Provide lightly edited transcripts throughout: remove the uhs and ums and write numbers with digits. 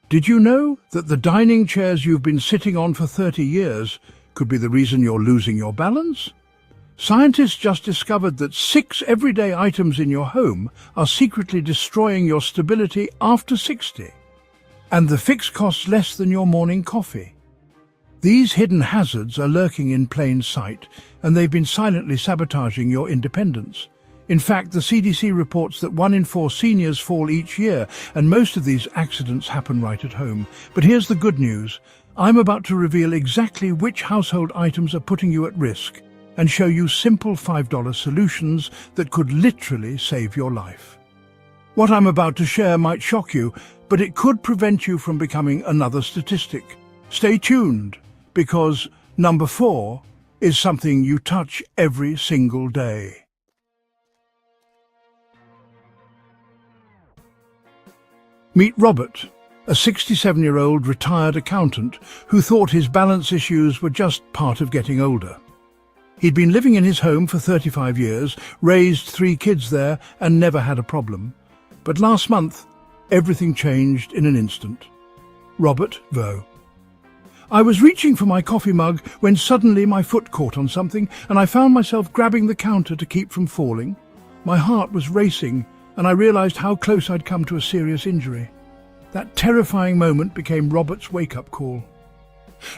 Did you know that the dining chairs you've been sitting on for 30 years could be the reason you're losing your balance? Scientists just discovered that 6 everyday items in your home are secretly destroying your stability after 60. And the fix costs less than your morning coffee. These hidden hazards are lurking in plain sight, and they've been silently sabotaging your independence. In fact, the CDC reports that 1 in 4 seniors fall each year, and most of these accidents happen right at home. But here's the good news. I'm about to reveal exactly which household items are putting you at risk and show you simple $5 solutions that could literally save your life. What I'm about to share might shock you, but it could prevent you from becoming another statistic. Stay tuned, because number 4 is something you touch every single day. Meet Robert, a 67-year-old retired accountant who thought his balance issues were just part of getting older. He'd been living in his home for 35 years, raised 3 kids there, and never had a problem. But last month, everything changed in an instant. Robert Vo. I was reaching for my coffee mug when suddenly my foot caught on something, and I found myself grabbing the counter to keep from falling. My heart was racing, and I realized how close I'd come to a serious injury. That terrifying moment became Robert's wake-up call.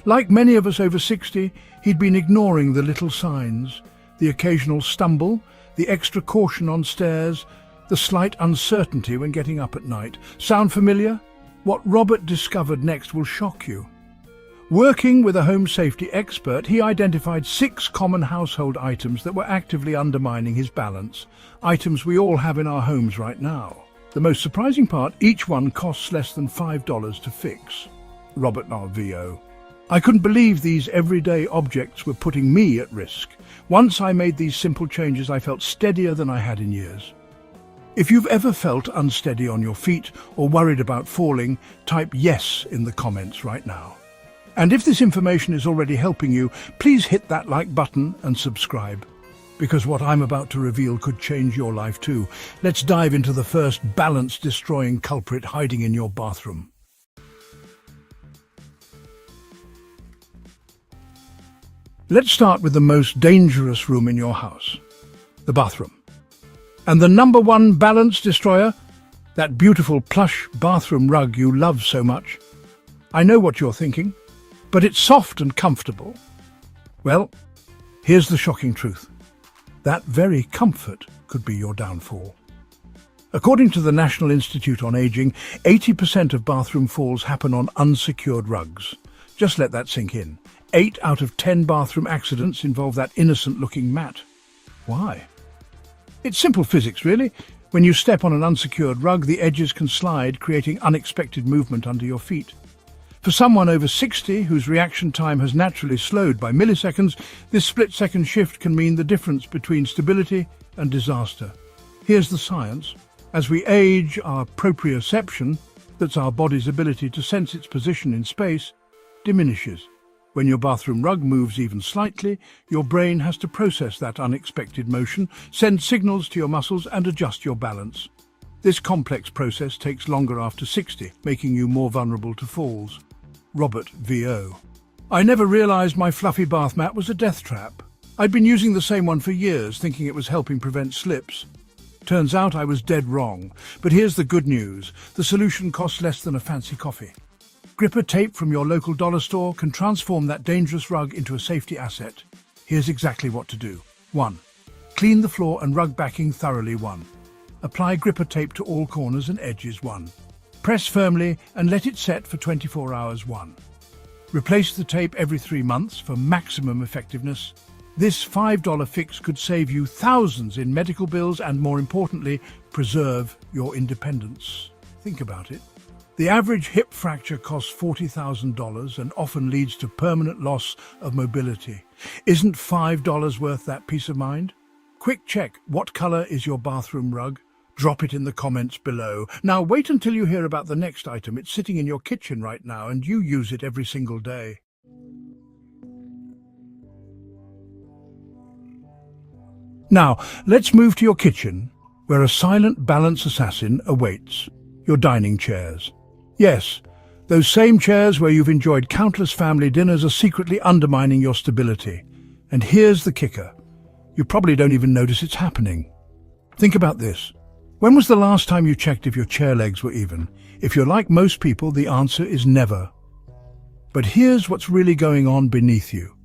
Like many of us over 60, he'd been ignoring the little signs, the occasional stumble, the extra caution on stairs, the slight uncertainty when getting up at night. Sound familiar? What Robert discovered next will shock you. Working with a home safety expert, he identified 6 common household items that were actively undermining his balance, items we all have in our homes right now. The most surprising part, each one costs less than $5 to fix. Robert VO. I couldn't believe these everyday objects were putting me at risk. Once I made these simple changes, I felt steadier than I had in years. If you've ever felt unsteady on your feet or worried about falling, type yes in the comments right now. And if this information is already helping you, please hit that like button and subscribe, because what I'm about to reveal could change your life too. Let's dive into the first balance-destroying culprit hiding in your bathroom. Let's start with the most dangerous room in your house, the bathroom. And the number 1 balance destroyer? That beautiful plush bathroom rug you love so much. I know what you're thinking. But it's soft and comfortable. Well, here's the shocking truth. That very comfort could be your downfall. According to the National Institute on Aging, 80% of bathroom falls happen on unsecured rugs. Just let that sink in. 8 out of 10 bathroom accidents involve that innocent-looking mat. Why? It's simple physics, really. When you step on an unsecured rug, the edges can slide, creating unexpected movement under your feet. For someone over 60 whose reaction time has naturally slowed by milliseconds, this split-second shift can mean the difference between stability and disaster. Here's the science. As we age, our proprioception, that's our body's ability to sense its position in space, diminishes. When your bathroom rug moves even slightly, your brain has to process that unexpected motion, send signals to your muscles and adjust your balance. This complex process takes longer after 60, making you more vulnerable to falls. Robert VO. I never realized my fluffy bath mat was a death trap. I'd been using the same one for years, thinking it was helping prevent slips. Turns out I was dead wrong. But here's the good news. The solution costs less than a fancy coffee. Gripper tape from your local dollar store can transform that dangerous rug into a safety asset. Here's exactly what to do. 1. Clean the floor and rug backing thoroughly. 1. Apply gripper tape to all corners and edges. 1. Press firmly and let it set for 24 hours. 1. Replace the tape every 3 months for maximum effectiveness. This $5 fix could save you thousands in medical bills and, more importantly, preserve your independence. Think about it. The average hip fracture costs $40,000 and often leads to permanent loss of mobility. Isn't $5 worth that peace of mind? Quick check, what color is your bathroom rug? Drop it in the comments below. Now wait until you hear about the next item. It's sitting in your kitchen right now and you use it every single day. Now, let's move to your kitchen, where a silent balance assassin awaits. Your dining chairs. Yes, Those same chairs where you've enjoyed countless family dinners are secretly undermining your stability. And here's the kicker. You probably don't even notice it's happening. Think about this. When was the last time you checked if your chair legs were even? If you're like most people, the answer is never. But here's what's really going on beneath you.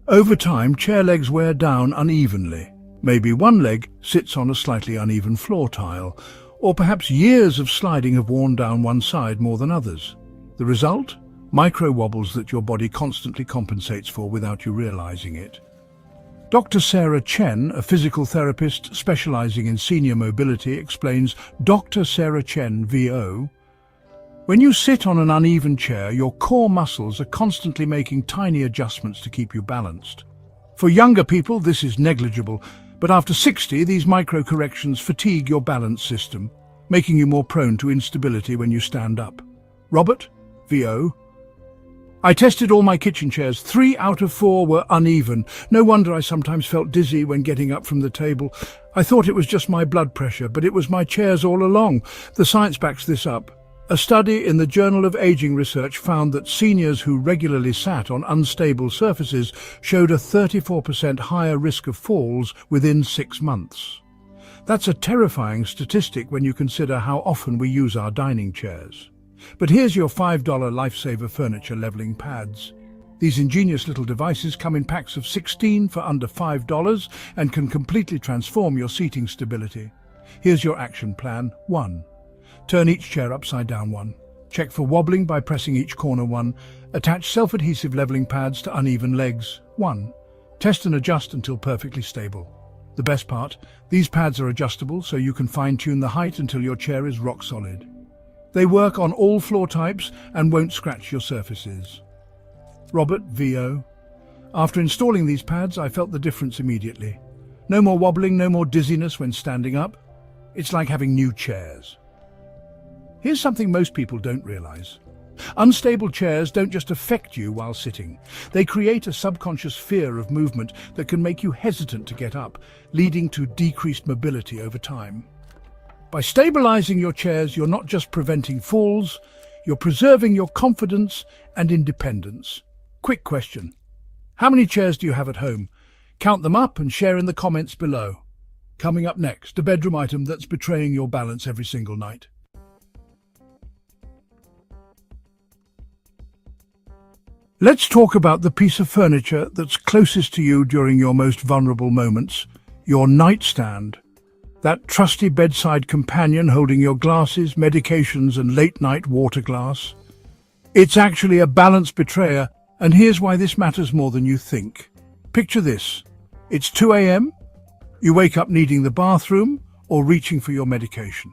Over time, chair legs wear down unevenly. Maybe one leg sits on a slightly uneven floor tile, or perhaps years of sliding have worn down one side more than others. The result? Micro wobbles that your body constantly compensates for without you realizing it. Dr. Sarah Chen, a physical therapist specializing in senior mobility, explains, Dr. Sarah Chen, VO, when you sit on an uneven chair, your core muscles are constantly making tiny adjustments to keep you balanced. For younger people, this is negligible, but after 60, these micro-corrections fatigue your balance system, making you more prone to instability when you stand up. Robert, VO, I tested all my kitchen chairs. 3 out of 4 were uneven. No wonder I sometimes felt dizzy when getting up from the table. I thought it was just my blood pressure, but it was my chairs all along. The science backs this up. A study in the Journal of Aging Research found that seniors who regularly sat on unstable surfaces showed a 34% higher risk of falls within 6 months. That's a terrifying statistic when you consider how often we use our dining chairs. But here's your $5 Lifesaver furniture leveling pads. These ingenious little devices come in packs of 16 for under $5 and can completely transform your seating stability. Here's your action plan. 1. Turn each chair upside down 1. Check for wobbling by pressing each corner 1. Attach self-adhesive leveling pads to uneven legs 1. Test and adjust until perfectly stable. The best part, these pads are adjustable so you can fine-tune the height until your chair is rock solid. They work on all floor types and won't scratch your surfaces. Robert, VO. After installing these pads, I felt the difference immediately. No more wobbling, no more dizziness when standing up. It's like having new chairs. Here's something most people don't realize. Unstable chairs don't just affect you while sitting. They create a subconscious fear of movement that can make you hesitant to get up, leading to decreased mobility over time. By stabilizing your chairs, you're not just preventing falls, you're preserving your confidence and independence. Quick question. How many chairs do you have at home? Count them up and share in the comments below. Coming up next, a bedroom item that's betraying your balance every single night. Let's talk about the piece of furniture that's closest to you during your most vulnerable moments, your nightstand. That trusty bedside companion holding your glasses, medications and late-night water glass. It's actually a balance betrayer, and here's why this matters more than you think. Picture this. It's 2 a.m. You wake up needing the bathroom or reaching for your medication.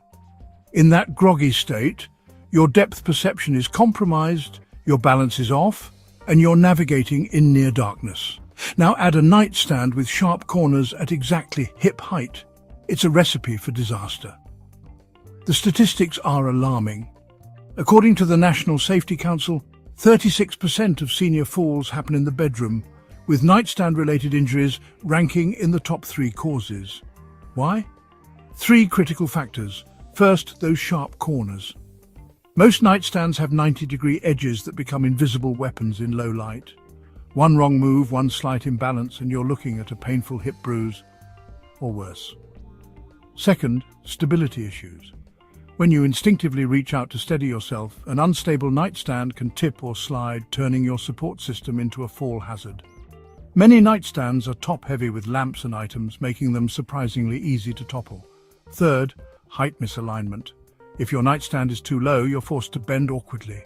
In that groggy state, your depth perception is compromised, your balance is off, and you're navigating in near darkness. Now add a nightstand with sharp corners at exactly hip height. It's a recipe for disaster. The statistics are alarming. According to the National Safety Council, 36% of senior falls happen in the bedroom, with nightstand-related injuries ranking in the top 3 causes. Why? 3 critical factors. First, those sharp corners. Most nightstands have 90-degree edges that become invisible weapons in low light. One wrong move, one slight imbalance, and you're looking at a painful hip bruise, or worse. Second, stability issues. When you instinctively reach out to steady yourself, an unstable nightstand can tip or slide, turning your support system into a fall hazard. Many nightstands are top-heavy with lamps and items, making them surprisingly easy to topple. Third, height misalignment. If your nightstand is too low, you're forced to bend awkwardly.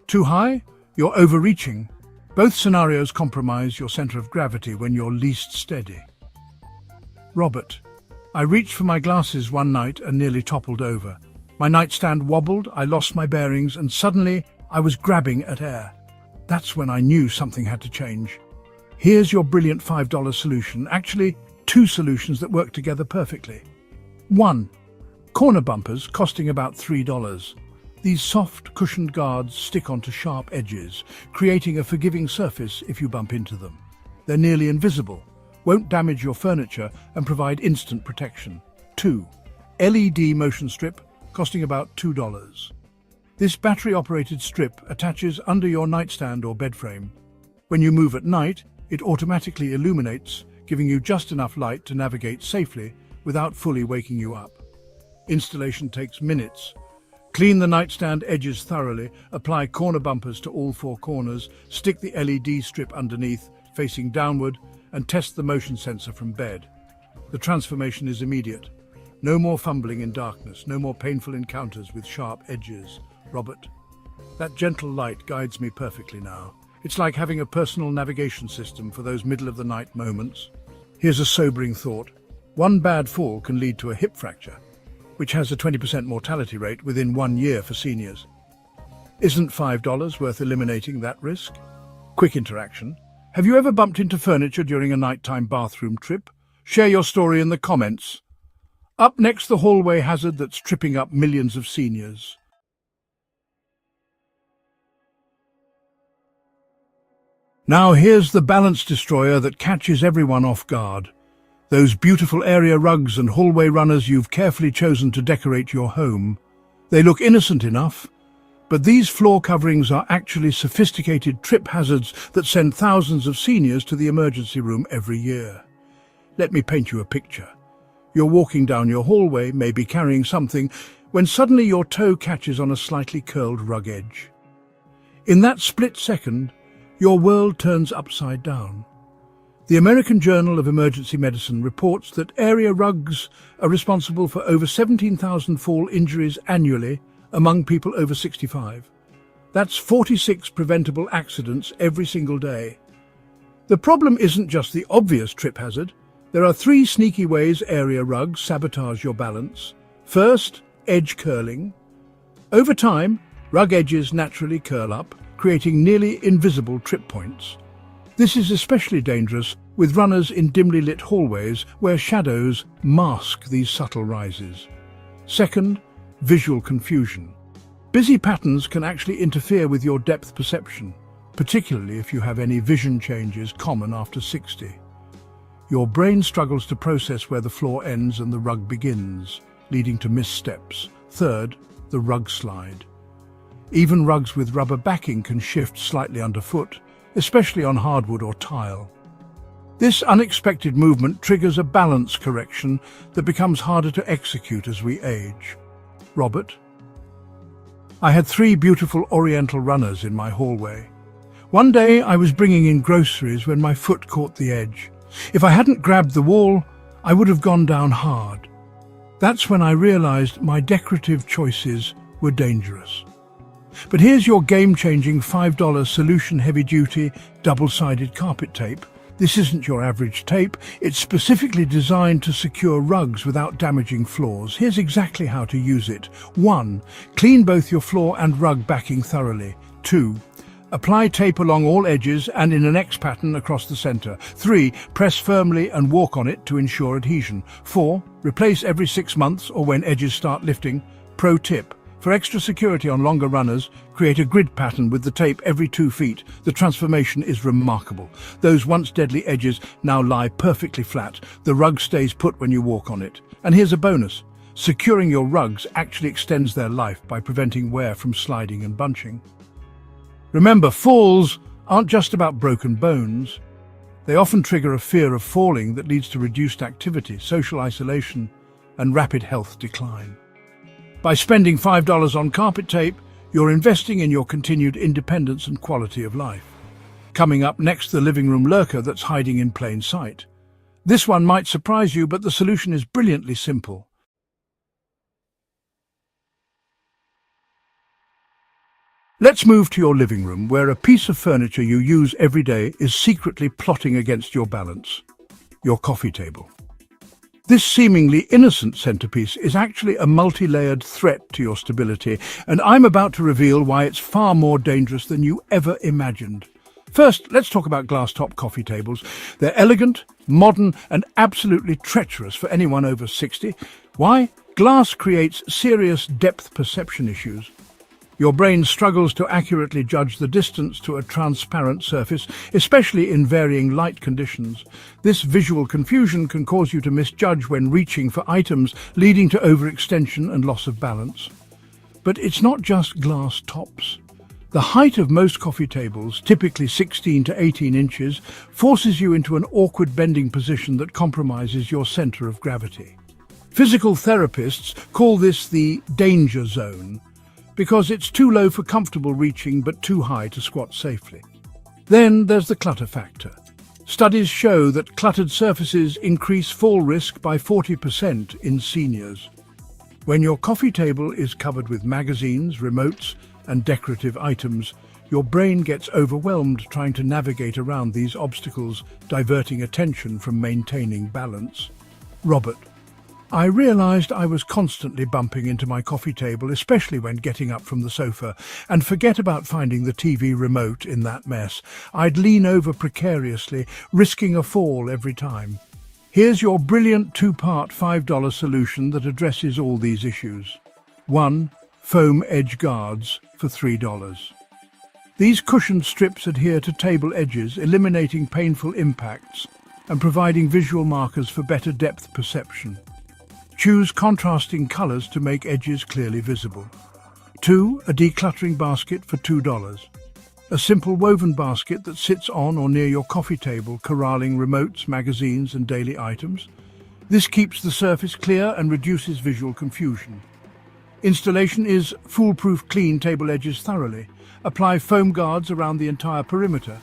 Too high? You're overreaching. Both scenarios compromise your center of gravity when you're least steady. Robert. I reached for my glasses one night and nearly toppled over. My nightstand wobbled, I lost my bearings, and suddenly I was grabbing at air. That's when I knew something had to change. Here's your brilliant $5 solution. Actually, 2 solutions that work together perfectly. 1. Corner bumpers costing about $3. These soft, cushioned guards stick onto sharp edges, creating a forgiving surface if you bump into them. They're nearly invisible, won't damage your furniture, and provide instant protection. 2. LED motion strip, costing about $2. This battery-operated strip attaches under your nightstand or bed frame. When you move at night, it automatically illuminates, giving you just enough light to navigate safely without fully waking you up. Installation takes minutes. Clean the nightstand edges thoroughly, apply corner bumpers to all four corners, stick the LED strip underneath, facing downward, and test the motion sensor from bed. The transformation is immediate. No more fumbling in darkness, no more painful encounters with sharp edges. Robert, that gentle light guides me perfectly now. It's like having a personal navigation system for those middle-of-the-night moments. Here's a sobering thought. One bad fall can lead to a hip fracture, which has a 20% mortality rate within 1 year for seniors. Isn't $5 worth eliminating that risk? Quick interaction. Have you ever bumped into furniture during a nighttime bathroom trip? Share your story in the comments. Up next, the hallway hazard that's tripping up millions of seniors. Now here's the balance destroyer that catches everyone off guard. Those beautiful area rugs and hallway runners you've carefully chosen to decorate your home. They look innocent enough, but these floor coverings are actually sophisticated trip hazards that send thousands of seniors to the emergency room every year. Let me paint you a picture. You're walking down your hallway, maybe carrying something, when suddenly your toe catches on a slightly curled rug edge. In that split second, your world turns upside down. The American Journal of Emergency Medicine reports that area rugs are responsible for over 17,000 fall injuries annually among people over 65. That's 46 preventable accidents every single day. The problem isn't just the obvious trip hazard. There are 3 sneaky ways area rugs sabotage your balance. First, edge curling. Over time, rug edges naturally curl up, creating nearly invisible trip points. This is especially dangerous with runners in dimly lit hallways where shadows mask these subtle rises. Second, visual confusion. Busy patterns can actually interfere with your depth perception, particularly if you have any vision changes common after 60. Your brain struggles to process where the floor ends and the rug begins, leading to missteps. Third, the rug slide. Even rugs with rubber backing can shift slightly underfoot, especially on hardwood or tile. This unexpected movement triggers a balance correction that becomes harder to execute as we age. Robert? I had 3 beautiful oriental runners in my hallway. One day I was bringing in groceries when my foot caught the edge. If I hadn't grabbed the wall, I would have gone down hard. That's when I realized my decorative choices were dangerous. But here's your game-changing $5 solution heavy-duty, double-sided carpet tape. This isn't your average tape. It's specifically designed to secure rugs without damaging floors. Here's exactly how to use it. 1. Clean both your floor and rug backing thoroughly. 2. Apply tape along all edges and in an X pattern across the center. 3. Press firmly and walk on it to ensure adhesion. 4. Replace every 6 months or when edges start lifting. Pro tip. For extra security on longer runners, create a grid pattern with the tape every 2 feet. The transformation is remarkable. Those once deadly edges now lie perfectly flat. The rug stays put when you walk on it. And here's a bonus. Securing your rugs actually extends their life by preventing wear from sliding and bunching. Remember, falls aren't just about broken bones. They often trigger a fear of falling that leads to reduced activity, social isolation, and rapid health decline. By spending $5 on carpet tape, you're investing in your continued independence and quality of life. Coming up next, the living room lurker that's hiding in plain sight. This one might surprise you, but the solution is brilliantly simple. Let's move to your living room, where a piece of furniture you use every day is secretly plotting against your balance. Your coffee table. This seemingly innocent centerpiece is actually a multi-layered threat to your stability, and I'm about to reveal why it's far more dangerous than you ever imagined. First, let's talk about glass-top coffee tables. They're elegant, modern, and absolutely treacherous for anyone over 60. Why? Glass creates serious depth perception issues. Your brain struggles to accurately judge the distance to a transparent surface, especially in varying light conditions. This visual confusion can cause you to misjudge when reaching for items, leading to overextension and loss of balance. But it's not just glass tops. The height of most coffee tables, typically 16 to 18 inches, forces you into an awkward bending position that compromises your center of gravity. Physical therapists call this the danger zone because it's too low for comfortable reaching but too high to squat safely. Then there's the clutter factor. Studies show that cluttered surfaces increase fall risk by 40% in seniors. When your coffee table is covered with magazines, remotes, and decorative items, your brain gets overwhelmed trying to navigate around these obstacles, diverting attention from maintaining balance. Robert: I realized I was constantly bumping into my coffee table, especially when getting up from the sofa, and forget about finding the TV remote in that mess. I'd lean over precariously, risking a fall every time. Here's your brilliant two-part $5 solution that addresses all these issues. 1. Foam edge guards for $3. These cushioned strips adhere to table edges, eliminating painful impacts and providing visual markers for better depth perception. Choose contrasting colors to make edges clearly visible. 2. A decluttering basket for $2. A simple woven basket that sits on or near your coffee table, corralling remotes, magazines, and daily items. This keeps the surface clear and reduces visual confusion. Installation is foolproof. Clean table edges thoroughly. Apply foam guards around the entire perimeter.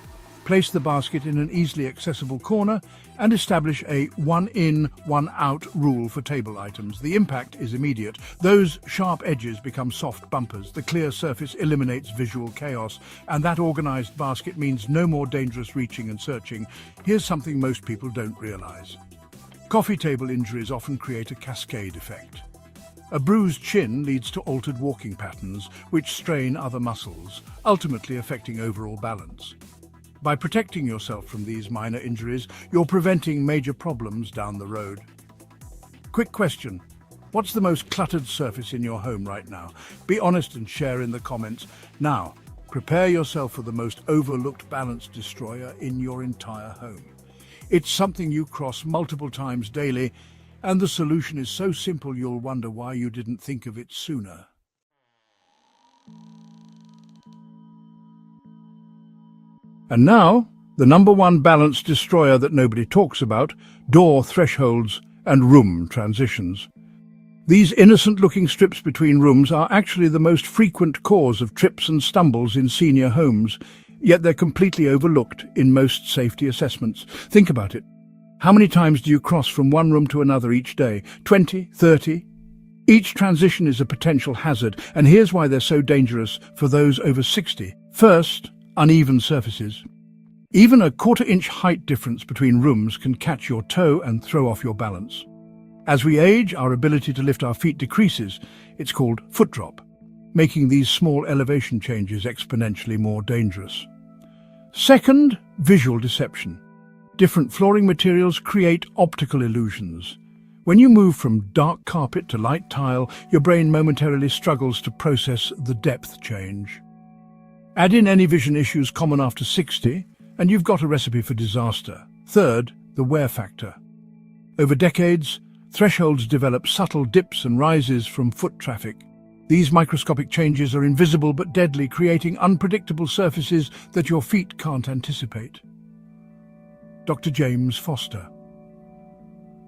Place the basket in an easily accessible corner and establish a one-in, one-out rule for table items. The impact is immediate. Those sharp edges become soft bumpers. The clear surface eliminates visual chaos, and that organized basket means no more dangerous reaching and searching. Here's something most people don't realize. Coffee table injuries often create a cascade effect. A bruised chin leads to altered walking patterns, which strain other muscles, ultimately affecting overall balance. By protecting yourself from these minor injuries, you're preventing major problems down the road. Quick question. What's the most cluttered surface in your home right now? Be honest and share in the comments. Now, prepare yourself for the most overlooked balance destroyer in your entire home. It's something you cross multiple times daily, and the solution is so simple you'll wonder why you didn't think of it sooner. And now, the #1 balance destroyer that nobody talks about: door thresholds and room transitions. These innocent-looking strips between rooms are actually the most frequent cause of trips and stumbles in senior homes, yet they're completely overlooked in most safety assessments. Think about it. How many times do you cross from one room to another each day? 20? 30? Each transition is a potential hazard, and here's why they're so dangerous for those over 60. First, uneven surfaces. Even a quarter-inch height difference between rooms can catch your toe and throw off your balance. As we age, our ability to lift our feet decreases. It's called foot drop, making these small elevation changes exponentially more dangerous. Second, visual deception. Different flooring materials create optical illusions. When you move from dark carpet to light tile, your brain momentarily struggles to process the depth change. Add in any vision issues common after 60, and you've got a recipe for disaster. Third, the wear factor. Over decades, thresholds develop subtle dips and rises from foot traffic. These microscopic changes are invisible but deadly, creating unpredictable surfaces that your feet can't anticipate. Dr. James Foster.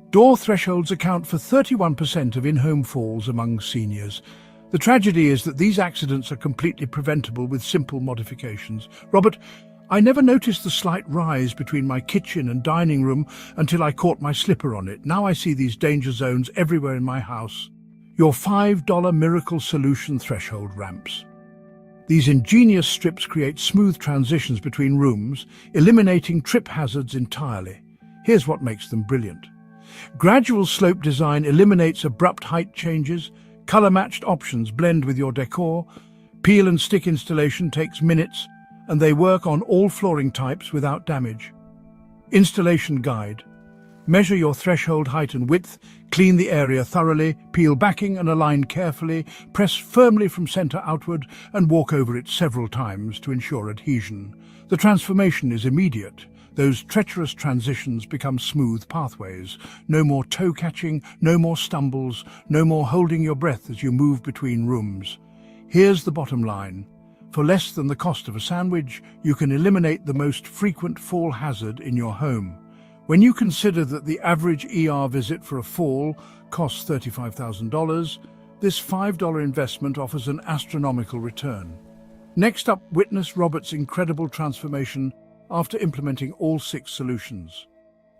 Door thresholds account for 31% of in-home falls among seniors. The tragedy is that these accidents are completely preventable with simple modifications. Robert, I never noticed the slight rise between my kitchen and dining room until I caught my slipper on it. Now I see these danger zones everywhere in my house. Your $5 miracle solution: threshold ramps. These ingenious strips create smooth transitions between rooms, eliminating trip hazards entirely. Here's what makes them brilliant. Gradual slope design eliminates abrupt height changes. Color-matched options blend with your decor. Peel and stick installation takes minutes, and they work on all flooring types without damage. Installation guide. Measure your threshold height and width, clean the area thoroughly, peel backing and align carefully, press firmly from center outward, and walk over it several times to ensure adhesion. The transformation is immediate. Those treacherous transitions become smooth pathways. No more toe catching, no more stumbles, no more holding your breath as you move between rooms. Here's the bottom line. For less than the cost of a sandwich, you can eliminate the most frequent fall hazard in your home. When you consider that the average ER visit for a fall costs $35,000, this $5 investment offers an astronomical return. Next up, witness Robert's incredible transformation after implementing all 6 solutions.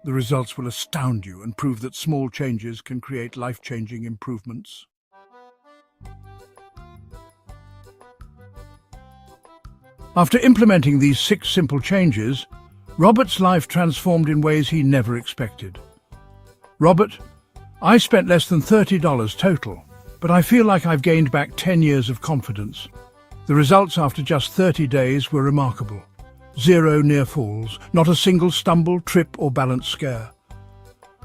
The results will astound you and prove that small changes can create life-changing improvements. After implementing these 6 simple changes, Robert's life transformed in ways he never expected. Robert, I spent less than $30 total, but I feel like I've gained back 10 years of confidence. The results after just 30 days were remarkable. 0 near falls, not a single stumble, trip or balance scare.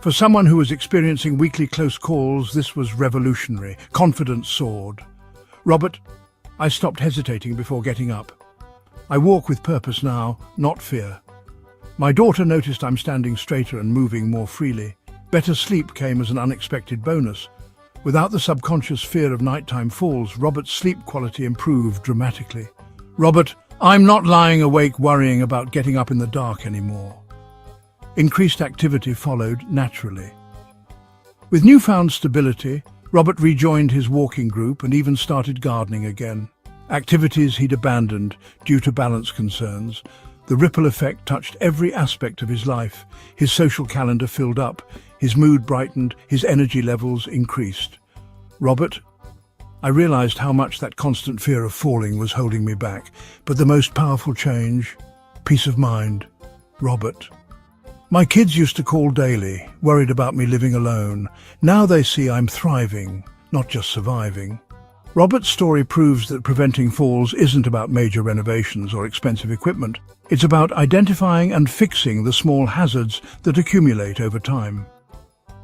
For someone who was experiencing weekly close calls, this was revolutionary. Confidence soared. Robert, I stopped hesitating before getting up. I walk with purpose now, not fear. My daughter noticed I'm standing straighter and moving more freely. Better sleep came as an unexpected bonus. Without the subconscious fear of nighttime falls, Robert's sleep quality improved dramatically. Robert, I'm not lying awake worrying about getting up in the dark anymore. Increased activity followed naturally. With newfound stability, Robert rejoined his walking group and even started gardening again. Activities he'd abandoned due to balance concerns. The ripple effect touched every aspect of his life. His social calendar filled up, his mood brightened, his energy levels increased. Robert, I realized how much that constant fear of falling was holding me back, but the most powerful change, peace of mind. Robert, my kids used to call daily, worried about me living alone. Now they see I'm thriving, not just surviving. Robert's story proves that preventing falls isn't about major renovations or expensive equipment. It's about identifying and fixing the small hazards that accumulate over time.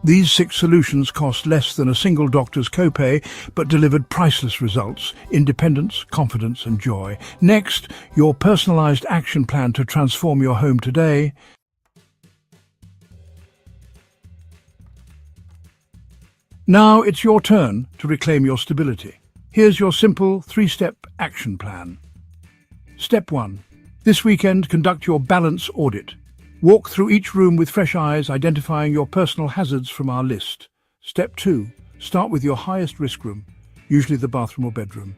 These 6 solutions cost less than a single doctor's copay, but delivered priceless results: independence, confidence, and joy. Next, your personalized action plan to transform your home today. Now it's your turn to reclaim your stability. Here's your simple 3-step action plan. Step 1. This weekend, conduct your balance audit. Walk through each room with fresh eyes, identifying your personal hazards from our list. Step 2. Start with your highest risk room, usually the bathroom or bedroom.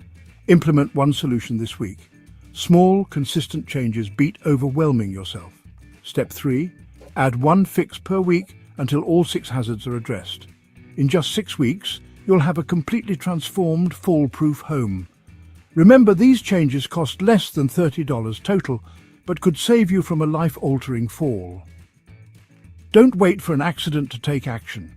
Implement 1 solution this week. Small, consistent changes beat overwhelming yourself. Step 3. Add 1 fix per week until all 6 hazards are addressed. In just 6 weeks, you'll have a completely transformed, fall-proof home. Remember, these changes cost less than $30 total, but could save you from a life-altering fall. Don't wait for an accident to take action.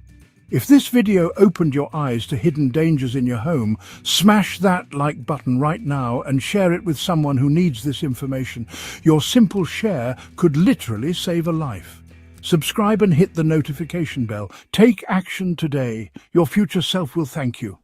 If this video opened your eyes to hidden dangers in your home, smash that like button right now and share it with someone who needs this information. Your simple share could literally save a life. Subscribe and hit the notification bell. Take action today. Your future self will thank you.